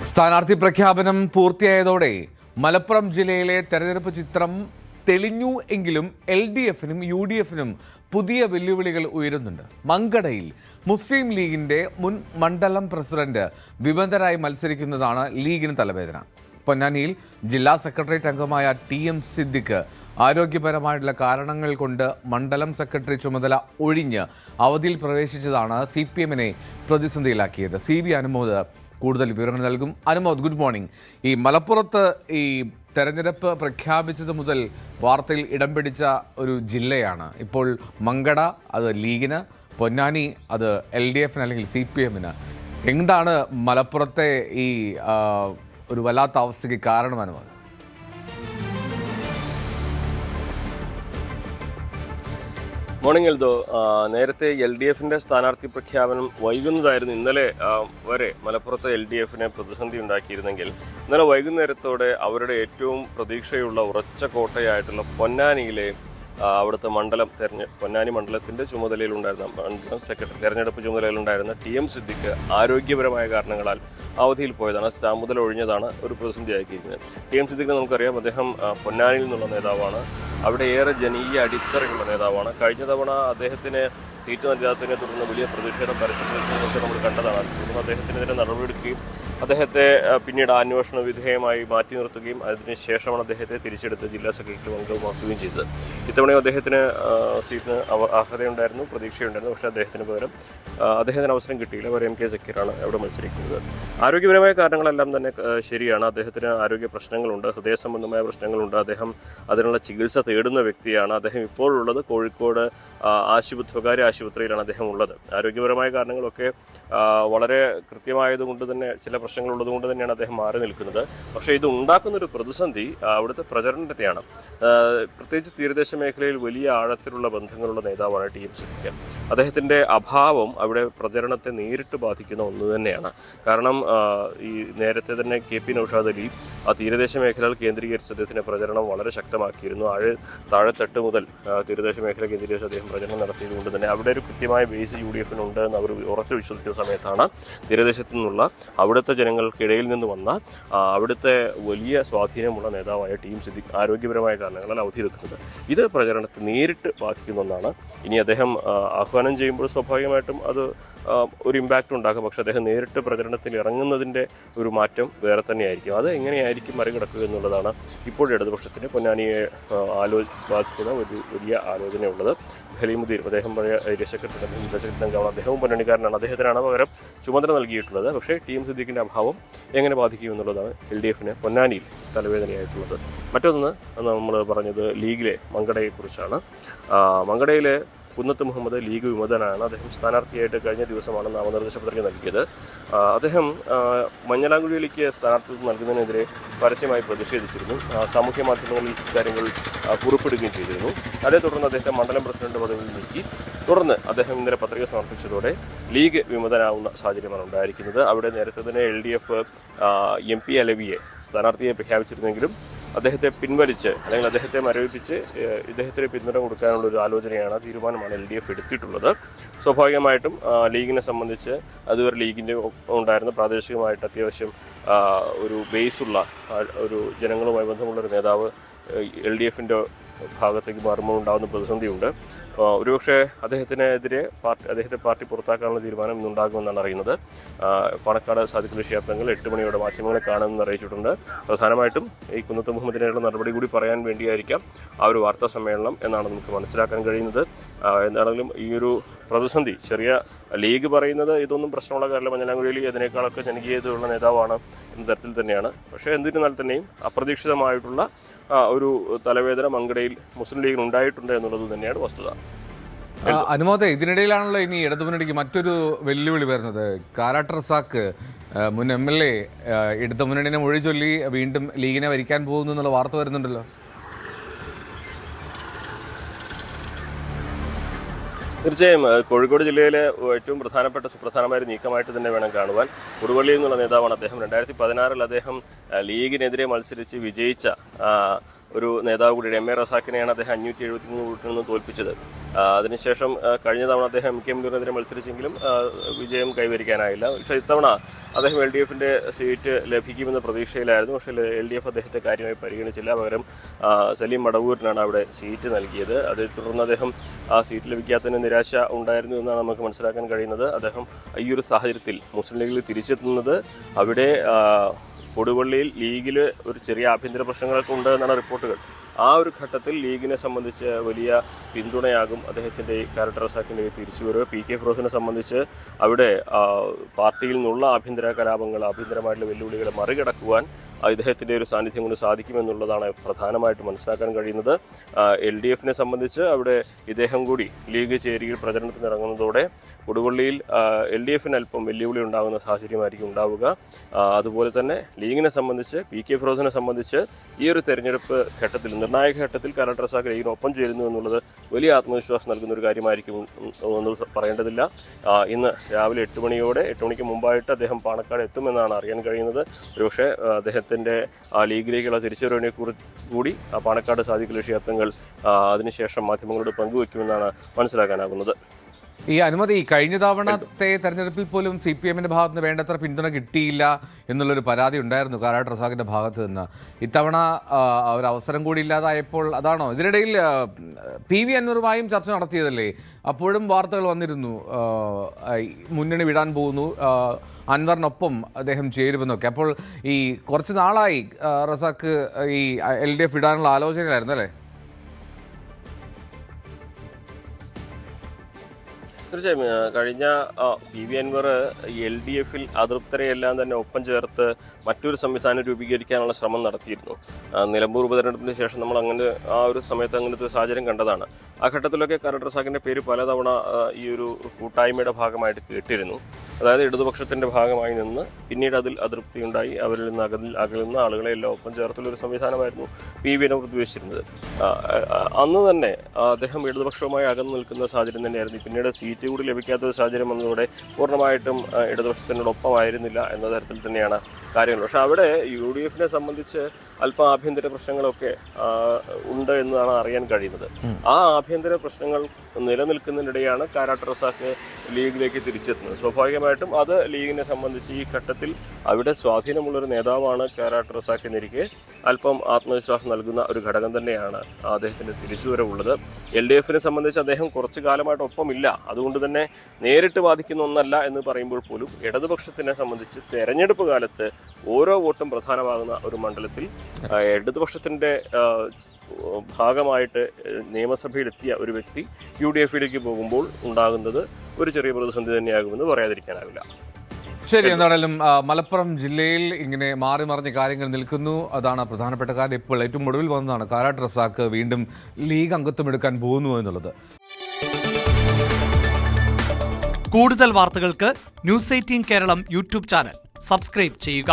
സ്ഥാനാർത്ഥി പ്രഖ്യാപനം പൂർത്തിയായതോടെ മലപ്പുറം ജില്ലയിലെ തെരഞ്ഞെടുപ്പ് ചിത്രം തെളിഞ്ഞു എങ്കിലും LDFനും UDFനും പുതിയ വെല്ലുവിളികൾ ഉയരുന്നുണ്ട്. മങ്കടയിൽ മുസ്ലിം ലീഗിന്റെ മുൻ മണ്ഡലം പ്രസിഡന്റ് വിമതരായി മത്സരിക്കുന്നതാണ് ലീഗിന് തലവേദന. പൊന്നാനിയിൽ ജില്ലാ സെക്രട്ടേറിയറ്റ് അംഗമായ TM സിദ്ദിഖ് ആരോഗ്യപരമായിട്ടുള്ള കാരണങ്ങൾ കൊണ്ട് മണ്ഡലം സെക്രട്ടറി ചുമതല ഒഴിഞ്ഞ് അവധിയിൽ പ്രവേശിച്ചതാണ് CPMനെ പ്രതിസന്ധിയിലാക്കിയത്. CB അനുമോദ് കൂടുതൽ വിവരങ്ങൾ നൽകും. Anumod, good morning. ഈ മലപ്പുറത്ത് ഈ തെരഞ്ഞെടുപ്പ് പ്രഖ്യാപിച്ചത് മുതൽ വാർത്തയിൽ ഇടം പിടിച്ച ഒരു ജില്ലയാണ് ഇപ്പോൾ മങ്കട. അത് ലീഗിന്, പൊന്നാനി അത് LDFന് അല്ലെങ്കിൽ CPMന്. എന്താണ് മലപ്പുറത്തെ ഈ ഒരു വല്ലാത്ത അവസ്ഥയ്ക്ക് കാരണമാണ്? മോർണിംഗ് എൽദോ, നേരത്തെ LDFന്റെ സ്ഥാനാർത്ഥി പ്രഖ്യാപനം വൈകുന്നതായിരുന്നു. ഇന്നലെ വരെ മലപ്പുറത്ത് LDFനെ പ്രതിസന്ധി ഉണ്ടാക്കിയിരുന്നെങ്കിൽ ഇന്നലെ വൈകുന്നേരത്തോടെ അവരുടെ ഏറ്റവും പ്രതീക്ഷയുള്ള ഉറച്ച കോട്ടയായിട്ടുള്ള പൊന്നാനിയിലെ അവിടുത്തെ പൊന്നാനി മണ്ഡലത്തിൻ്റെ ചുമതലയിലുണ്ടായിരുന്ന മണ്ഡലം സെക്രട്ടറി തെരഞ്ഞെടുപ്പ് ചുമതലയിലുണ്ടായിരുന്ന TM സിദ്ദിഖ് ആരോഗ്യപരമായ കാരണങ്ങളാൽ അവധിയിൽ പോയതാണ്. ചുമതല ഒഴിഞ്ഞതാണ് ഒരു പ്രതിസന്ധിയാക്കിയിരുന്നത്. TM സിദ്ദിഖിനെ നമുക്കറിയാം, അദ്ദേഹം പൊന്നാനിയിൽ നിന്നുള്ള നേതാവാണ്. അവിടെ ഏറെ ജനീയ അടിത്തറയുള്ള നേതാവാണ്. കഴിഞ്ഞ തവണ അദ്ദേഹത്തിന് സീറ്റ് നൽകാത്തതിനെ തുടർന്ന് വലിയ പ്രതിഷേധം പരസ്യപ്രദേശങ്ങളൊക്കെ നമ്മൾ കണ്ടതാണ്. തുടർന്ന് അദ്ദേഹത്തിനെതിരെ നടപടിയെടുക്കുകയും അദ്ദേഹത്തെ പിന്നീട് അന്വേഷണ വിധേയമായി മാറ്റി നിർത്തുകയും അതിനുശേഷമാണ് അദ്ദേഹത്തെ തിരിച്ചെടുത്ത് ജില്ലാ സെക്രട്ടറി അംഗമാക്കുകയും ചെയ്തത്. ഇത്തവണയും അദ്ദേഹത്തിന് സീറ്റിന് അർഹതയുണ്ടായിരുന്നു, പ്രതീക്ഷയുണ്ടായിരുന്നു. പക്ഷേ അദ്ദേഹത്തിന് പകരം അദ്ദേഹത്തിന് അവസരം കിട്ടിയില്ല. MK സക്കീറാണ് അവിടെ മത്സരിക്കുന്നത്. ആരോഗ്യപരമായ കാരണങ്ങളെല്ലാം തന്നെ ശരിയാണ്. അദ്ദേഹത്തിന് ആരോഗ്യ പ്രശ്നങ്ങളുണ്ട്, ഹൃദയ സംബന്ധമായ പ്രശ്നങ്ങളുണ്ട്. അദ്ദേഹം അതിനുള്ള ചികിത്സ തേടുന്ന വ്യക്തിയാണ്. അദ്ദേഹം ഇപ്പോഴുള്ളത് കോഴിക്കോട് സ്വകാര്യ ആശുപത്രിയിലാണ് അദ്ദേഹം ഉള്ളത്. ആരോഗ്യപരമായ കാരണങ്ങളൊക്കെ വളരെ കൃത്യമായതുകൊണ്ട് തന്നെ ചില പ്രശ്നങ്ങളുള്ളത് കൊണ്ട് തന്നെയാണ് അദ്ദേഹം മാറി നിൽക്കുന്നത്. പക്ഷേ ഇത് ഉണ്ടാക്കുന്നൊരു പ്രതിസന്ധി അവിടുത്തെ പ്രചരണത്തെയാണ്. പ്രത്യേകിച്ച് തീരദേശ മേഖലയിൽ വലിയ ആഴത്തിലുള്ള ബന്ധങ്ങളുള്ള നേതാവാണ് TM സിദ്ദിഖ്. അദ്ദേഹത്തിൻ്റെ അഭാവം അവിടെ പ്രചരണത്തെ നേരിട്ട് ബാധിക്കുന്ന ഒന്ന് തന്നെയാണ്. കാരണം ഈ നേരത്തെ തന്നെ KP നൗഷാദ് അലി ആ തീരദേശ മേഖലകൾ കേന്ദ്രീകരിച്ച് അദ്ദേഹത്തിൻ്റെ പ്രചരണം വളരെ ശക്തമാക്കിയിരുന്നു. താഴെത്തട്ട് മുതൽ തീരദേശ മേഖല കേന്ദ്രീകരിച്ച് അദ്ദേഹം പ്രചരണം നടത്തിയതുകൊണ്ട് തന്നെ അവിടെ ഒരു കൃത്യമായ ബേസ് UDFനുണ്ട് എന്ന് അവർ ഉറച്ചു വിശ്വസിക്കുന്ന സമയത്താണ് തീരദേശത്തു നിന്നുള്ള അവിടുത്തെ ജനങ്ങൾക്കിടയിൽ നിന്ന് വന്ന അവിടുത്തെ വലിയ സ്വാധീനമുള്ള നേതാവായ TM സിദ്ദിഖ് ആരോഗ്യപരമായ കാരണങ്ങളാൽ അവധിയെടുക്കുന്നത്. ഇത് പ്രചരണത്തെ നേരിട്ട് ബാധിക്കുന്ന ഒന്നാണ്. ഇനി അദ്ദേഹം ആഹ്വാനം ചെയ്യുമ്പോൾ സ്വാഭാവികമായിട്ടും അത് ഒരു ഇമ്പാക്റ്റ് ഉണ്ടാക്കും. പക്ഷേ അദ്ദേഹം നേരിട്ട് പ്രചരണത്തിൽ ഇറങ്ങുന്നതിൻ്റെ ഒരു മാറ്റം വേറെ തന്നെയായിരിക്കും. അത് എങ്ങനെയായിരിക്കും മറികടക്കുക എന്നുള്ളതാണ് ഇപ്പോഴും ഇടതുപക്ഷത്തിന് പൊന്നാനിയെ ബാധിക്കുന്ന ഒരു വലിയ ആലോചനയുള്ളത്. ഖലീമുദ്ദീൻ, അദ്ദേഹം പഴയ ഏരിയ സെക്രട്ടറി അംഗമാണ്. അദ്ദേഹവും പൊന്നാനിക്കാരനാണ്. അദ്ദേഹത്തിനാണ് പകരം ചുമതല നൽകിയിട്ടുള്ളത്. പക്ഷേ TM സിദ്ദിഖിൻ്റെ അഭാവം എങ്ങനെ ബാധിക്കും എന്നുള്ളതാണ് LDFന് പൊന്നാനിയിൽ തലവേദനയായിട്ടുള്ളത്. മറ്റൊന്ന് നമ്മൾ പറഞ്ഞത് ലീഗിലെ മങ്കടയെക്കുറിച്ചാണ്. മങ്കടയിലെ കുന്നത്ത് മുഹമ്മദ് ലീഗ് വിമതനാണ്. അദ്ദേഹം സ്ഥാനാർത്ഥിയായിട്ട് കഴിഞ്ഞ ദിവസമാണ് നാമനിർദ്ദേശ പത്രിക നൽകിയത്. അദ്ദേഹം മഞ്ഞളാംകുഴിയിലേക്ക് സ്ഥാനാർത്ഥിത്വം നൽകുന്നതിനെതിരെ പരസ്യമായി പ്രതിഷേധിച്ചിരുന്നു. സാമൂഹ്യ മാധ്യമങ്ങളിൽ കാര്യങ്ങൾ പുറപ്പെടുകയും ചെയ്തിരുന്നു. അതേ തുടർന്ന് അദ്ദേഹത്തെ മണ്ഡലം പ്രസിഡന്റ് പദവിയിൽ നീക്കി. തുടർന്ന് അദ്ദേഹം ഇന്നലെ പത്രിക സമർപ്പിച്ചതോടെ ലീഗ് വിമതനാവുന്ന സാഹചര്യമാണ് ഉണ്ടായിരിക്കുന്നത്. അവിടെ നേരത്തെ തന്നെ LDF MP അലവിയെ സ്ഥാനാർത്ഥിയെ പ്രഖ്യാപിച്ചിരുന്നെങ്കിലും അദ്ദേഹത്തെ പിൻവലിച്ച് അല്ലെങ്കിൽ അദ്ദേഹത്തെ മരവിപ്പിച്ച് ഇദ്ദേഹത്തിന് പിന്തുണ കൊടുക്കാനുള്ള ഒരു ആലോചനയാണ്, തീരുമാനമാണ് LDF എടുത്തിട്ടുള്ളത്. സ്വാഭാവികമായിട്ടും ലീഗിനെ സംബന്ധിച്ച് അതുവരെ ലീഗിൻ്റെ ഉണ്ടായിരുന്ന പ്രാദേശികമായിട്ട് അത്യാവശ്യം ഒരു ബേസുള്ള ഒരു ജനങ്ങളുമായി ബന്ധമുള്ളൊരു നേതാവ് LDFൻ്റെ ഭാഗത്തേക്ക് മാറുമ്പോൾ ഉണ്ടാകുന്ന പ്രതിസന്ധിയുണ്ട്. ഒരുപക്ഷെ അദ്ദേഹത്തെ പാർട്ടി പുറത്താക്കാനുള്ള തീരുമാനം ഇന്നുണ്ടാകുമെന്നാണ് അറിയുന്നത്. പാണക്കാട് സാദിഖ് ശിഹാബ് തങ്ങൾ 8 മണിയോടെ മാധ്യമങ്ങളെ കാണുമെന്ന് അറിയിച്ചിട്ടുണ്ട്. പ്രധാനമായിട്ടും ഈ കുന്നത്ത് മുഹമ്മദിനുള്ള നടപടി കൂടി പറയാൻ വേണ്ടിയായിരിക്കാം ആ ഒരു വാർത്താ സമ്മേളനം എന്നാണ് നമുക്ക് മനസ്സിലാക്കാൻ കഴിയുന്നത്. എന്താണെങ്കിലും ഈ ഒരു പ്രതിസന്ധി ചെറിയ ലീഗ് പറയുന്നത് ഇതൊന്നും പ്രശ്നമുള്ള കാര്യമില്ല, മഞ്ഞളാംകുഴിയിൽ അതിനേക്കാളൊക്കെ ജനകീയതയുള്ള നേതാവാണ് എന്ന തരത്തിൽ തന്നെയാണ്. പക്ഷേ എന്നിരുന്നാൽ തന്നെയും അപ്രതീക്ഷിതമായിട്ടുള്ള ഒരു തലവേദന മങ്കടയിൽ മുസ്ലിം ലീഗിന് ഉണ്ടായിട്ടുണ്ട് എന്നുള്ളത് തന്നെയാണ് വസ്തുത. അനുമോദേ, ഇതിനിടയിലാണല്ലോ ഇനി ഇടതുമുന്നണിക്ക് മറ്റൊരു വെല്ലുവിളി വരുന്നത്. കാരാട്ട് റസാഖ് മുൻ MLA ഇടതുമുന്നണിനെ മൊഴി ചൊല്ലി വീണ്ടും ലീഗിനെ ഭരിക്കാൻ പോകുന്നു എന്നുള്ള വാർത്ത വരുന്നുണ്ടല്ലോ. തീർച്ചയായും കോഴിക്കോട് ജില്ലയിലെ ഏറ്റവും സുപ്രധാനമായ ഒരു നീക്കമായിട്ട് തന്നെ വേണം കാണുവാൻ. കൊടുവള്ളിയിൽ നിന്നുള്ള നേതാവാണ് അദ്ദേഹം. 2016 അദ്ദേഹം ലീഗിനെതിരെ മത്സരിച്ച് വിജയിച്ച ഒരു നേതാവ് കൂടി എം എ റസാഖിനെയാണ് അദ്ദേഹം 573 വോട്ടിൽ നിന്ന് തോൽപ്പിച്ചത്. അതിനുശേഷം കഴിഞ്ഞ തവണ അദ്ദേഹം എം കെ മുനീറിനെതിരെ മത്സരിച്ചെങ്കിലും വിജയം കൈവരിക്കാനായില്ല. പക്ഷേ ഇത്തവണ അദ്ദേഹം LDFന്റെ സീറ്റ് ലഭിക്കുമെന്ന പ്രതീക്ഷയിലായിരുന്നു. പക്ഷേ LDF അദ്ദേഹത്തെ കാര്യമായി പരിഗണിച്ചില്ല. പകരം സലീം മടവൂരിനാണ് അവിടെ സീറ്റ് നൽകിയത്. അതേ തുടർന്ന് അദ്ദേഹം ആ സീറ്റ് ലഭിക്കാത്തതിന് നിരാശ ഉണ്ടായിരുന്നു എന്നാണ് നമുക്ക് മനസ്സിലാക്കാൻ കഴിയുന്നത്. അദ്ദേഹം ഈ ഒരു സാഹചര്യത്തിൽ മുസ്ലിം ലീഗിൽ തിരിച്ചെത്തുന്നത് അവിടെ കൊടുവള്ളിയിൽ ലീഗിൽ ഒരു ചെറിയ ആഭ്യന്തര പ്രശ്നങ്ങളൊക്കെ ഉണ്ട് എന്നാണ് റിപ്പോർട്ടുകൾ. ആ ഒരു ഘട്ടത്തിൽ ലീഗിനെ സംബന്ധിച്ച് വലിയ പിന്തുണയാകും അദ്ദേഹത്തിൻ്റെ കാരട്ട് റസാഖിൻ്റെ തിരിച്ചുവരവ്. PK ഫിറോസിനെ സംബന്ധിച്ച് അവിടെ പാർട്ടിയിൽ നിന്നുള്ള ആഭ്യന്തര കലാപങ്ങൾ, ആഭ്യന്തരമായിട്ടുള്ള വെല്ലുവിളികളെ മറികടക്കുവാൻ ഇദ്ദേഹത്തിൻ്റെ ഒരു സാന്നിധ്യം കൊണ്ട് സാധിക്കുമെന്നുള്ളതാണ് പ്രധാനമായിട്ട് മനസ്സിലാക്കാൻ കഴിയുന്നത്. LDFനെ സംബന്ധിച്ച് അവിടെ ഇദ്ദേഹം കൂടി ലീഗ് ചേരിയിൽ പ്രചരണത്തിന് ഇറങ്ങുന്നതോടെ കൊടുവള്ളിയിൽ LDFന് അല്പം വെല്ലുവിളി ഉണ്ടാകുന്ന സാഹചര്യമായിരിക്കും ഉണ്ടാവുക. അതുപോലെ തന്നെ ലീഗിനെ സംബന്ധിച്ച് PK ഫിറോസിനെ സംബന്ധിച്ച് ഈ ഒരു തെരഞ്ഞെടുപ്പ് ഘട്ടത്തിൽ, നിർണായക ഘട്ടത്തിൽ കാരട്ട് റസാഖ് ലീഗിനൊപ്പം ചേരുന്നു എന്നുള്ളത് വലിയ ആത്മവിശ്വാസം നൽകുന്ന ഒരു കാര്യമായിരിക്കും എന്ന് പറയേണ്ടതില്ല. ഇന്ന് രാവിലെ 8 മണിക്ക് മുമ്പായിട്ട് അദ്ദേഹം പാണക്കാട് എത്തുമെന്നാണ് അറിയാൻ കഴിയുന്നത്. ഒരുപക്ഷെ അദ്ദേഹത്തിൻ്റെ ലീഗിലേക്കുള്ള തിരിച്ചുവരവിനെ കൂടി പാണക്കാട് സാദിഖലി ശിഹാബ് അതിനുശേഷം മാധ്യമങ്ങളോട് പങ്കുവയ്ക്കുമെന്നാണ് മനസ്സിലാക്കാനാകുന്നത്. ഈ അനുമതി കഴിഞ്ഞ തവണത്തെ തെരഞ്ഞെടുപ്പിൽ പോലും CPMന്റെ ഭാഗത്ത് നിന്ന് വേണ്ടത്ര പിന്തുണ കിട്ടിയില്ല എന്നുള്ളൊരു പരാതി ഉണ്ടായിരുന്നു കാരാട്ട് റസാഖിന്റെ ഭാഗത്ത് നിന്ന്. ഇത്തവണ ഒരു അവസരം കൂടി ഇല്ലാതായപ്പോൾ അതാണോ? ഇതിനിടയിൽ PV അൻവറുമായും ചർച്ച നടത്തിയതല്ലേ? അപ്പോഴും വാർത്തകൾ വന്നിരുന്നു മുന്നണി വിടാൻ പോകുന്നു, അൻവറിനൊപ്പം അദ്ദേഹം ചേരുമെന്നൊക്കെ. അപ്പോൾ ഈ കുറച്ച് നാളായി റസാഖ് ഈ LDF വിടാനുള്ള ആലോചനയിലായിരുന്നു അല്ലേ? തീർച്ചയായും കഴിഞ്ഞ PV അൻവർ LDFൽ അതൃപ്തരെയെല്ലാം തന്നെ ഒപ്പം ചേർത്ത് മറ്റൊരു സംവിധാനം രൂപീകരിക്കാനുള്ള ശ്രമം നടത്തിയിരുന്നു. നിലമ്പൂർ ഉപതെരഞ്ഞെടുപ്പിന് ശേഷം നമ്മൾ അങ്ങനെ ആ ഒരു സമയത്ത് അങ്ങനത്തെ ഒരു സാഹചര്യം കണ്ടതാണ്. ആ ഘട്ടത്തിലൊക്കെ കാരട്ട് റസാഖിൻ്റെ പേര് പലതവണ ഈ ഒരു കൂട്ടായ്മയുടെ ഭാഗമായിട്ട് കേട്ടിരുന്നു. അതായത് ഇടതുപക്ഷത്തിൻ്റെ ഭാഗമായി നിന്ന് പിന്നീട് അതിൽ അതൃപ്തി ഉണ്ടായി അവരിൽ നിന്ന് അകലുന്ന ആളുകളെ എല്ലാം ഒപ്പം ചേർത്തുള്ളൊരു സംവിധാനമായിരുന്നു PV അൻവർ ഉദ്ദേശിച്ചിരുന്നത്. അന്ന് തന്നെ അദ്ദേഹം ഇടതുപക്ഷവുമായി അകന്നു നിൽക്കുന്ന സാഹചര്യം തന്നെയായിരുന്നു. പിന്നീട് സീറ്റ് കൂടി ലഭിക്കാത്ത ഒരു സാഹചര്യം വന്നതോടെ പൂർണ്ണമായിട്ടും ഇടതുപക്ഷത്തിനോടൊപ്പമായിരുന്നില്ല എന്ന തരത്തിൽ തന്നെയാണ് കാര്യങ്ങൾ. പക്ഷെ അവിടെ UDFനെ സംബന്ധിച്ച് അല്പം ആഭ്യന്തര പ്രശ്നങ്ങളൊക്കെ ഉണ്ട് എന്നാണ് അറിയാൻ കഴിയുന്നത്. ആ ആഭ്യന്തര പ്രശ്നങ്ങൾ നിലനിൽക്കുന്നതിനിടെയാണ് കാരാട്ട് റസാഖ് ലീഗിലേക്ക് തിരിച്ചെത്തുന്നത്. സ്വാഭാവികമായിട്ടും അത് ലീഗിനെ സംബന്ധിച്ച് ഈ ഘട്ടത്തിൽ അവിടെ സ്വാധീനമുള്ളൊരു നേതാവാണ് കാരാട്ട് റസാഖ് എന്നിരിക്കെ അല്പം ആത്മവിശ്വാസം നൽകുന്ന ഒരു ഘടകം തന്നെയാണ് അദ്ദേഹത്തിൻ്റെ തിരിച്ചുവരവുള്ളത്. LDFനെ സംബന്ധിച്ച് അദ്ദേഹം കുറച്ചു കാലമായിട്ട് ഒപ്പമില്ല, അതുകൊണ്ട് തന്നെ നേരിട്ട് ബാധിക്കുന്ന ഒന്നല്ല എന്ന് പറയുമ്പോൾ പോലും ഇടതുപക്ഷത്തിനെ സംബന്ധിച്ച് തെരഞ്ഞെടുപ്പ് കാലത്ത് ഓരോ വോട്ടും പ്രധാനമാകുന്ന ഒരു മണ്ഡലത്തിൽ ഇടതുപക്ഷത്തിൻ്റെ ഭാഗമായിട്ട് നിയമസഭയിലെത്തിയ ഒരു വ്യക്തി UDFയിലേക്ക് പോകുമ്പോൾ ഉണ്ടാകുന്നത് ഒരു ചെറിയ പ്രതിസന്ധി തന്നെയാകുമെന്ന് പറയാതിരിക്കാനാവില്ല. ശരി, എന്തായാലും മലപ്പുറം ജില്ലയിൽ ഇങ്ങനെ മാറി മറിഞ്ഞ കാര്യങ്ങൾ നിൽക്കുന്നു. അതാണ് പ്രധാനപ്പെട്ട കാര്യം. ഇപ്പോൾ ഏറ്റവും ഒടുവിൽ വന്നതാണ് കാരാട്ട് റസാഖ് വീണ്ടും ലീഗ് അംഗത്വം എടുക്കാൻ പോകുന്നു എന്നുള്ളത്. കൂടുതൽ വാർത്തകൾക്ക് News 18 Keralam YouTube channel subscribe ചെയ്യുക.